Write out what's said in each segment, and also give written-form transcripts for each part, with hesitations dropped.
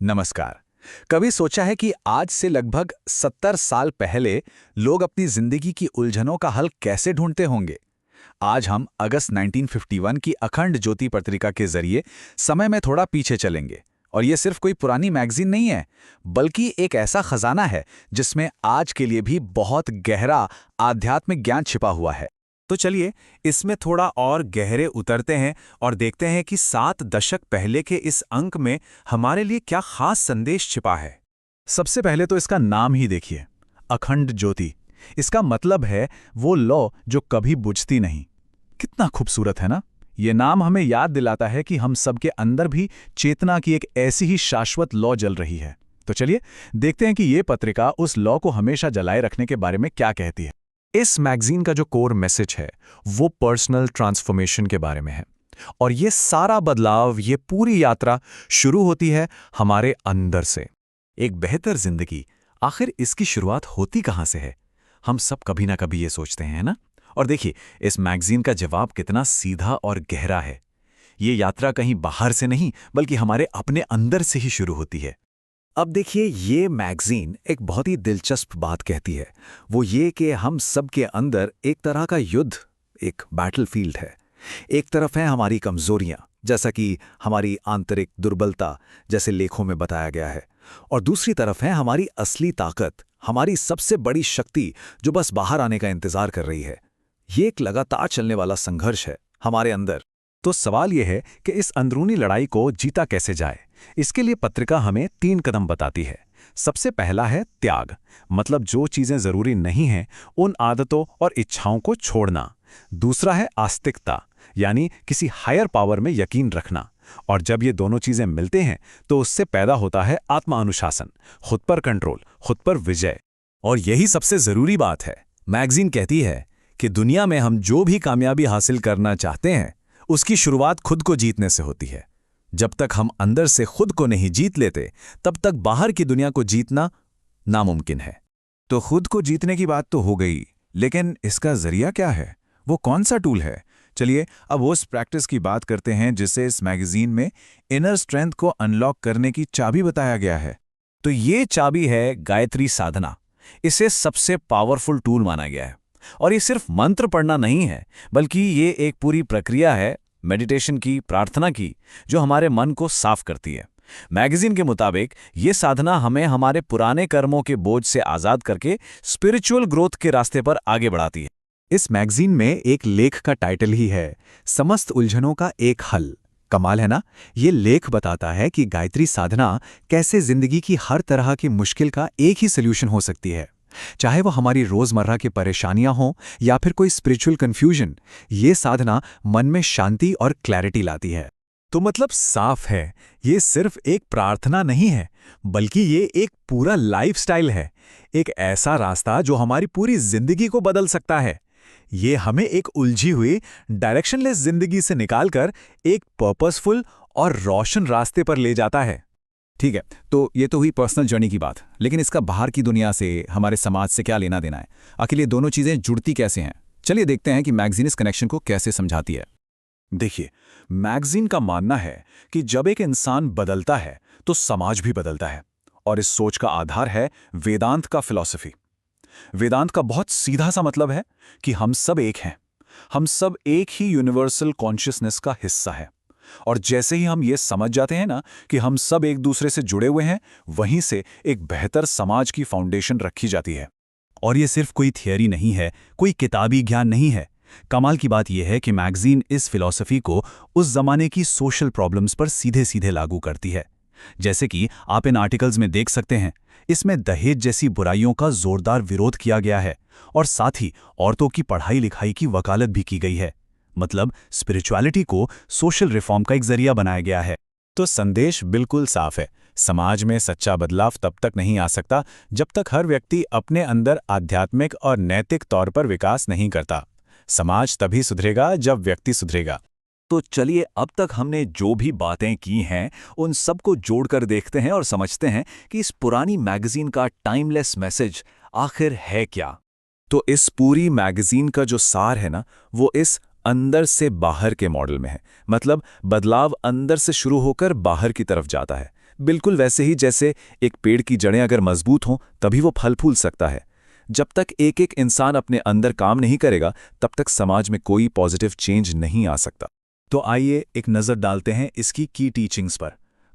नमस्कार। कभी सोचा है कि आज से लगभग 70 साल पहले लोग अपनी जिंदगी की उलझनों का हल कैसे ढूंढते होंगे? आज हम अगस्त 1951 की अखंड ज्योति पत्रिका के जरिए समय में थोड़ा पीछे चलेंगे। और ये सिर्फ कोई पुरानी मैगजीन नहीं है, बल्कि एक ऐसा खजाना है जिसमें आज के लिए भी बहुत गहरा आध्यात्मिक ज्ञान छिपा हुआ है। तो चलिए इसमें थोड़ा और गहरे उतरते हैं और देखते हैं कि 7 दशक पहले के इस अंक में हमारे लिए क्या खास संदेश छिपा है। सबसे पहले तो इसका नाम ही देखिए, अखंड ज्योति। इसका मतलब है वो लौ जो कभी बुझती नहीं। कितना खूबसूरत है ना? ये नाम हमें याद दिलाता है कि हम सबके अंदर भी चेतना की एक ऐसी ही शाश्वत लौ जल रही है। तो चलिए देखते हैं कि ये पत्रिका उस लौ को हमेशा जलाए रखने के बारे में क्या कहती है। इस मैगजीन का जो कोर मैसेज है वो पर्सनल ट्रांसफॉर्मेशन के बारे में है। और ये सारा बदलाव, ये पूरी यात्रा शुरू होती है हमारे अंदर से। एक बेहतर जिंदगी, आखिर इसकी शुरुआत होती कहाँ से है? हम सब कभी ना कभी ये सोचते हैं ना। और देखिए इस मैगजीन का जवाब कितना सीधा और गहरा है। ये यात्रा कहीं बाहर से नहीं बल्कि हमारे अपने अंदर से ही शुरू होती है। अब देखिए ये मैगजीन एक बहुत ही दिलचस्प बात कहती है, वो ये कि हम सब के अंदर एक तरह का युद्ध, एक बैटलफील्ड है। एक तरफ है हमारी कमजोरियां, जैसा कि हमारी आंतरिक दुर्बलता, जैसे लेखों में बताया गया है। और दूसरी तरफ है हमारी असली ताकत, हमारी सबसे बड़ी शक्ति जो बस बाहर आने का इंतजार कर रही है। ये एक लगातार चलने वाला संघर्ष है हमारे अंदर। तो सवाल यह है कि इस अंदरूनी लड़ाई को जीता कैसे जाए। इसके लिए पत्रिका हमें 3 कदम बताती है। सबसे पहला है त्याग, मतलब जो चीजें जरूरी नहीं हैं उन आदतों और इच्छाओं को छोड़ना। दूसरा है आस्तिकता, यानी किसी हायर पावर में यकीन रखना। और जब ये दोनों चीजें मिलते हैं तो उससे पैदा होता है आत्मा अनुशासन, खुद पर कंट्रोल, खुद पर विजय। और यही सबसे जरूरी बात है। मैगजीन कहती है कि दुनिया में हम जो भी कामयाबी हासिल करना चाहते हैं उसकी शुरुआत खुद को जीतने से होती है। जब तक हम अंदर से खुद को नहीं जीत लेते तब तक बाहर की दुनिया को जीतना नामुमकिन है। तो खुद को जीतने की बात तो हो गई, लेकिन इसका जरिया क्या है? वो कौन सा टूल है? चलिए अब उस प्रैक्टिस की बात करते हैं जिसे इस मैगजीन में इनर स्ट्रेंथ को अनलॉक करने की चाबी बताया गया है। तो ये चाबी है गायत्री साधना। इसे सबसे पावरफुल टूल माना गया है। और ये सिर्फ मंत्र पढ़ना नहीं है, बल्कि ये एक पूरी प्रक्रिया है मेडिटेशन की, प्रार्थना की, जो हमारे मन को साफ करती है। मैगजीन के मुताबिक ये साधना हमें हमारे पुराने कर्मों के बोझ से आजाद करके स्पिरिचुअल ग्रोथ के रास्ते पर आगे बढ़ाती है। इस मैगजीन में एक लेख का टाइटल ही है समस्त उलझनों का एक हल। कमाल है ना? ये लेख बताता है कि गायत्री साधना कैसे जिंदगी की हर तरह की मुश्किल का एक ही सोल्यूशन हो सकती है। चाहे वो हमारी रोजमर्रा की परेशानियां हों या फिर कोई स्पिरिचुअल कंफ्यूजन, ये साधना मन में शांति और क्लैरिटी लाती है। तो मतलब साफ है, ये सिर्फ एक प्रार्थना नहीं है, बल्कि ये एक पूरा लाइफस्टाइल है। एक ऐसा रास्ता जो हमारी पूरी जिंदगी को बदल सकता है। ये हमें एक उलझी हुई डायरेक्शनलेस जिंदगी से निकालकर एक पर्पसफुल और रोशन रास्ते पर ले जाता है। ठीक है, तो ये तो हुई पर्सनल जर्नी की बात, लेकिन इसका बाहर की दुनिया से, हमारे समाज से क्या लेना देना है? आखिर ये दोनों चीजें जुड़ती कैसे हैं? चलिए देखते हैं कि मैगजीन इस कनेक्शन को कैसे समझाती है। देखिए, मैगजीन का मानना है कि जब एक इंसान बदलता है तो समाज भी बदलता है। और इस सोच का आधार है वेदांत का फिलॉसफी। वेदांत का बहुत सीधा सा मतलब है कि हम सब एक हैं, हम सब एक ही यूनिवर्सल कॉन्शियसनेस का हिस्सा है। और जैसे ही हम ये समझ जाते हैं ना कि हम सब एक दूसरे से जुड़े हुए हैं, वहीं से एक बेहतर समाज की फाउंडेशन रखी जाती है। और ये सिर्फ कोई थियरी नहीं है, कोई किताबी ज्ञान नहीं है। कमाल की बात यह है कि मैगजीन इस फिलॉसफी को उस जमाने की सोशल प्रॉब्लम्स पर सीधे सीधे लागू करती है। जैसे कि आप इन आर्टिकल्स में देख सकते हैं, इसमें दहेज जैसी बुराइयों का जोरदार विरोध किया गया है और साथ ही औरतों की पढ़ाई लिखाई की वकालत भी की गई है। मतलब स्पिरिचुअलिटी को सोशल रिफॉर्म का एक जरिया बनाया गया है। तो संदेश बिल्कुल साफ है, समाज में सच्चा बदलाव तब तक नहीं आ सकता जब तक हर व्यक्ति अपने अंदर आध्यात्मिक और नैतिक तौर पर विकास नहीं करता। समाज तभी सुधरेगा जब व्यक्ति सुधरेगा। तो चलिए अब तक हमने जो भी बातें की हैं उन सबको जोड़कर देखते हैं और समझते हैं कि इस पुरानी मैगजीन का टाइमलेस मैसेज आखिर है क्या। तो इस पूरी मैगजीन का जो सार है ना, वो इस अंदर से बाहर के मॉडल में है। मतलब बदलाव अंदर से शुरू होकर बाहर की तरफ जाता है। बिल्कुल वैसे ही जैसे एक पेड़ की जड़ें अगर मजबूत हों तभी वो फल फूल सकता है। जब तक एक एक इंसान अपने अंदर काम नहीं करेगा तब तक समाज में कोई पॉजिटिव चेंज नहीं आ सकता। तो आइए एक नज़र डालते हैं इसकी की टीचिंग्स पर।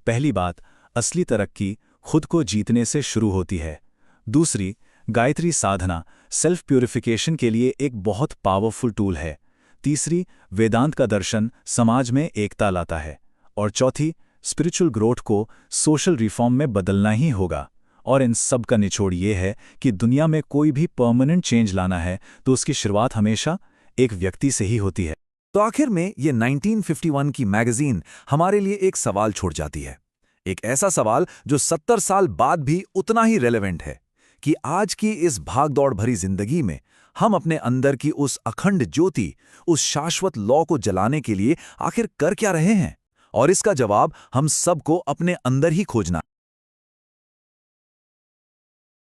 पहली बात, असली तरक्की खुद को जीतने से शुरू होती है। दूसरी, गायत्री साधना सेल्फ प्यूरिफिकेशन के लिए एक बहुत पावरफुल टूल है। तीसरी, वेदांत का दर्शन समाज में एकता लाता है। और चौथी, स्पिरिचुअल ग्रोथ को सोशल रिफॉर्म में बदलना ही होगा। और इन सब का निचोड़ ये है कि दुनिया में कोई भी परमानेंट चेंज लाना है तो उसकी शुरुआत हमेशा एक व्यक्ति से ही होती है। तो आखिर में ये 1951 की मैगजीन हमारे लिए एक सवाल छोड़ जाती है। एक ऐसा सवाल जो 70 साल बाद भी उतना ही रेलेवेंट है कि आज की इस भागदौड़ भरी जिंदगी में हम अपने अंदर की उस अखंड ज्योति, उस शाश्वत लौ को जलाने के लिए आखिर कर क्या रहे हैं। और इसका जवाब हम सबको अपने अंदर ही खोजना